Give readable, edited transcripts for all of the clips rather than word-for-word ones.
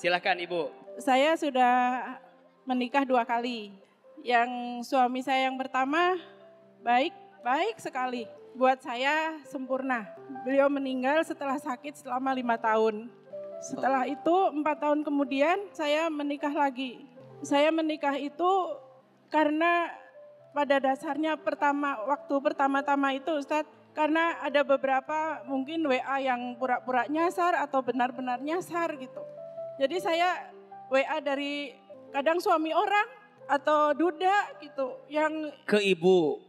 Silakan Ibu. Saya sudah menikah 2 kali. Yang suami saya yang pertama baik sekali. Buat saya sempurna. Beliau meninggal setelah sakit selama 5 tahun. Setelah itu 4 tahun kemudian saya menikah lagi. Saya menikah itu karena pada dasarnya waktu pertama-tama itu Ustadz, karena ada beberapa mungkin WA yang pura-pura nyasar atau benar-benar nyasar gitu. Jadi saya WA dari kadang suami orang atau duda gitu yang ke Ibu.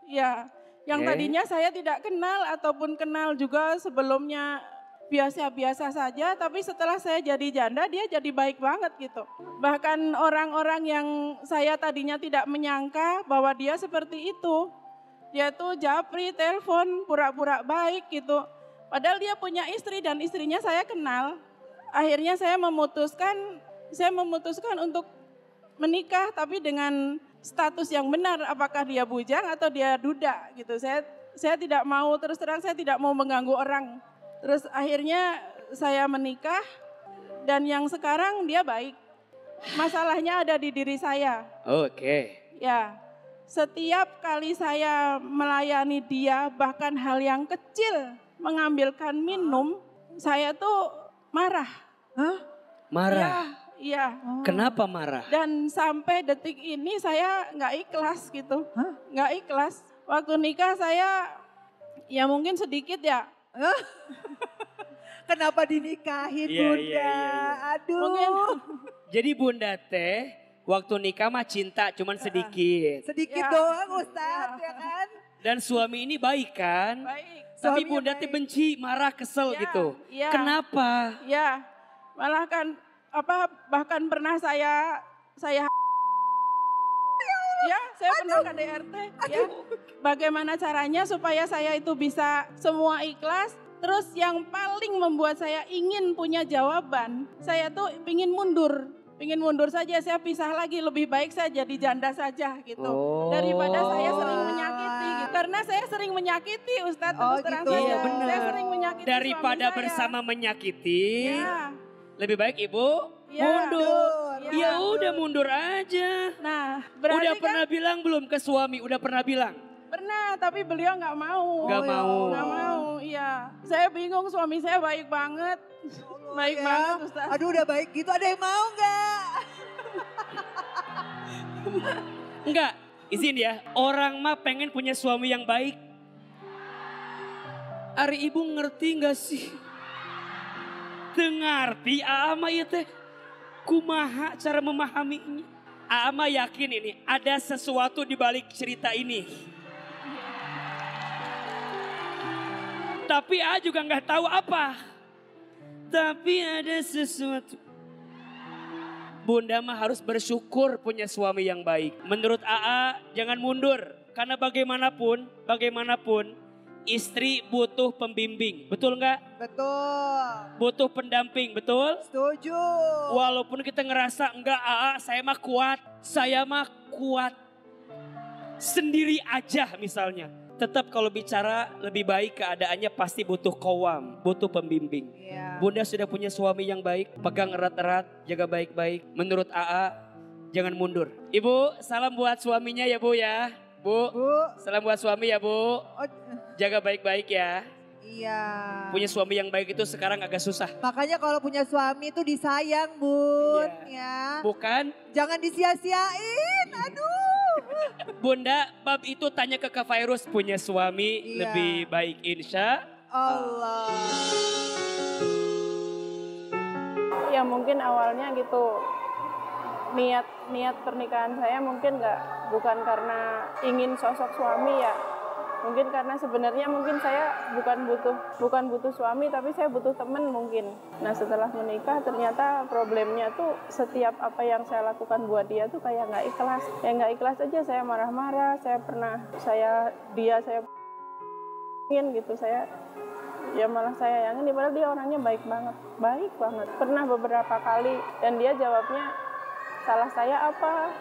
Iya. Yang tadinya saya tidak kenal ataupun kenal juga sebelumnya biasa-biasa saja, tapi setelah saya jadi janda dia jadi baik banget gitu. Bahkan orang-orang yang saya tadinya tidak menyangka bahwa dia seperti itu. Dia tuh japri, telepon, pura-pura baik gitu. Padahal dia punya istri dan istrinya saya kenal. Akhirnya saya memutuskan untuk menikah tapi dengan status yang benar, apakah dia bujang atau dia duda gitu. Saya tidak mau, terus terang saya tidak mau mengganggu orang. Terus akhirnya saya menikah dan yang sekarang dia baik. Masalahnya ada di diri saya. Oke. Ya, setiap kali saya melayani dia bahkan hal yang kecil mengambilkan minum, saya tuh marah. Hah? Marah? Iya. Kenapa marah? Dan sampai detik ini saya nggak ikhlas gitu. Nggak ikhlas. Waktu nikah saya ya mungkin sedikit ya. Kenapa dinikahin Bunda? Iya. Aduh. Mungkin. Jadi Bunda teh waktu nikah mah cinta cuman sedikit. Sedikit Ya. doang Ustadz ya kan? Dan suami ini baik kan? Baik. Tapi Suaminya Bunda teh baik. benci, marah, kesel Ya, gitu. ya. Kenapa? Ya, malah kan bahkan pernah saya saya pernah KDRT ya. Bagaimana caranya supaya saya itu bisa semua ikhlas. Terus yang paling membuat saya ingin punya jawaban, saya tuh ingin mundur saja, saya pisah lagi, lebih baik saya jadi janda saja gitu. Daripada saya sering menyakiti gitu. Karena saya sering menyakiti Ustadz, terus terang gitu. saja. Iya, benar. Saya sering menyakiti Daripada suami saya. bersama menyakiti, Ya. lebih baik Ibu Ya. mundur. Ya. Ya udah mundur aja. Nah, berarti Udah kan pernah bilang belum ke suami? Udah pernah bilang? pernah, tapi beliau nggak mau. Nggak mau. Nggak mau, iya. Saya bingung, suami saya baik banget. Baik Ya. banget Ustaz. Aduh udah baik gitu, ada yang mau nggak? Enggak, izin ya. Orang mah pengen punya suami yang baik. Ari Ibu ngerti nggak sih? Tengarti ama ya teh. Kumaha cara memahaminya. Ama yakin ini ada sesuatu di balik cerita ini. Tapi A juga nggak tahu apa. Tapi ada sesuatu. Bunda mah harus bersyukur punya suami yang baik. Menurut AA jangan mundur. Karena bagaimanapun istri butuh pembimbing. Betul nggak? Betul. Butuh pendamping, betul? Setuju. Walaupun kita ngerasa enggak AA saya mah kuat. Sendiri aja misalnya. Tetap kalau bicara lebih baik keadaannya pasti butuh kawam, butuh pembimbing. Iya. Bunda sudah punya suami yang baik, pegang erat-erat, jaga baik-baik. Menurut AA, jangan mundur. Ibu, salam buat suaminya ya Bu ya. Bu, salam buat suami ya Bu. Jaga baik-baik ya. Iya. Punya suami yang baik itu sekarang agak susah. Makanya kalau punya suami itu disayang Bun ya. Bukan? Jangan disia-siain, aduh. Bunda, bab itu tanya ke Kak Fairuz, punya suami Iya. lebih baik insya Allah. Ya mungkin awalnya gitu. Niat pernikahan saya mungkin bukan karena ingin sosok suami ya. Mungkin karena sebenarnya mungkin saya bukan butuh suami, tapi saya butuh teman mungkin. Nah setelah menikah ternyata problemnya tuh setiap apa yang saya lakukan buat dia tuh kayak nggak ikhlas. Ya nggak ikhlas aja, saya marah-marah, saya ingin gitu, ya malah saya yang ini, padahal dia orangnya baik banget. Pernah beberapa kali dan dia jawabnya, salah saya apa?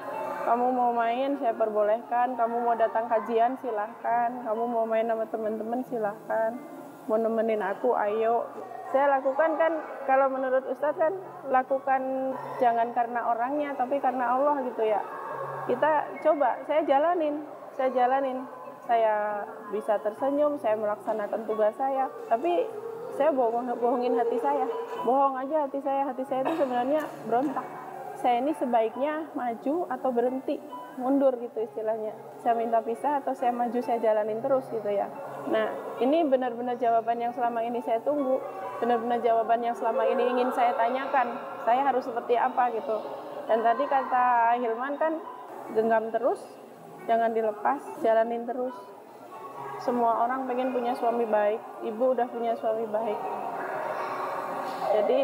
Kamu mau main, saya perbolehkan. Kamu mau datang kajian, silahkan. Kamu mau main sama teman-teman, silahkan. Mau nemenin aku, ayo. Saya lakukan kan, kalau menurut Ustadz kan, lakukan jangan karena orangnya, tapi karena Allah gitu ya. Kita coba, saya jalanin. Saya bisa tersenyum, saya melaksanakan tugas saya. Tapi saya bohongin hati saya. Bohong aja hati saya itu sebenarnya berontak. Saya ini sebaiknya maju atau berhenti, mundur gitu istilahnya. Saya minta pisah atau saya maju, saya jalanin terus gitu ya. Nah, ini benar-benar jawaban yang selama ini saya tunggu. Benar-benar jawaban yang selama ini ingin saya tanyakan. Saya harus seperti apa gitu. Dan tadi kata Hilman kan, genggam terus, jangan dilepas, jalanin terus. Semua orang pengen punya suami baik. Ibu udah punya suami baik. Jadi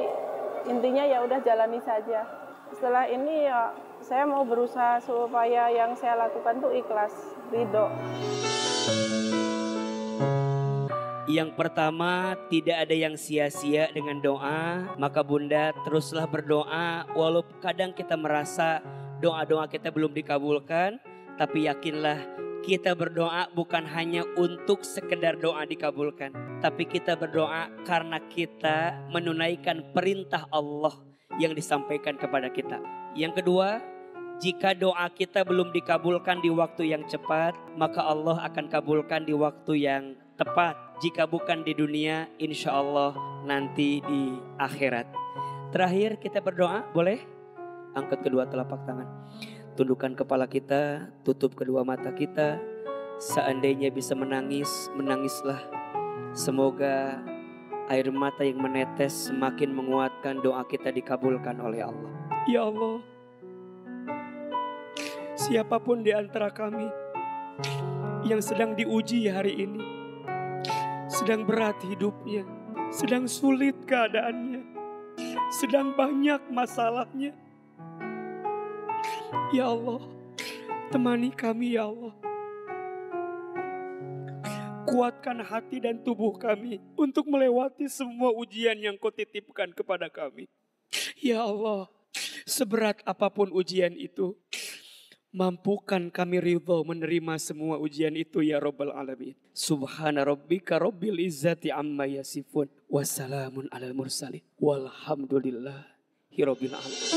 intinya ya udah jalani saja. Setelah ini ya saya mau berusaha supaya yang saya lakukan tuh ikhlas, ridho. Yang pertama, tidak ada yang sia-sia dengan doa. Maka Bunda teruslah berdoa. Walaupun kadang kita merasa doa-doa kita belum dikabulkan. Tapi yakinlah kita berdoa bukan hanya untuk sekedar doa dikabulkan. Tapi kita berdoa karena kita menunaikan perintah Allah yang disampaikan kepada kita. Yang kedua, jika doa kita belum dikabulkan di waktu yang cepat, maka Allah akan kabulkan di waktu yang tepat. Jika bukan di dunia, insya Allah nanti di akhirat. Terakhir kita berdoa, boleh? Angkat kedua telapak tangan. Tundukkan kepala kita, tutup kedua mata kita. Seandainya bisa menangis, menangislah. Semoga air mata yang menetes semakin menguatkan doa kita dikabulkan oleh Allah. Ya Allah, siapapun di antara kami yang sedang diuji hari ini, sedang berat hidupnya, sedang sulit keadaannya, sedang banyak masalahnya. Ya Allah, temani kami ya Allah. Kuatkan hati dan tubuh kami untuk melewati semua ujian yang Kau titipkan kepada kami. Ya Allah, seberat apapun ujian itu, mampukan kami ridho menerima semua ujian itu ya Rabbal Alamin. Subhana rabbika rabbil izzati amma yasifun. Wassalamun alal mursalin. Walhamdulillahi rabbil alamin.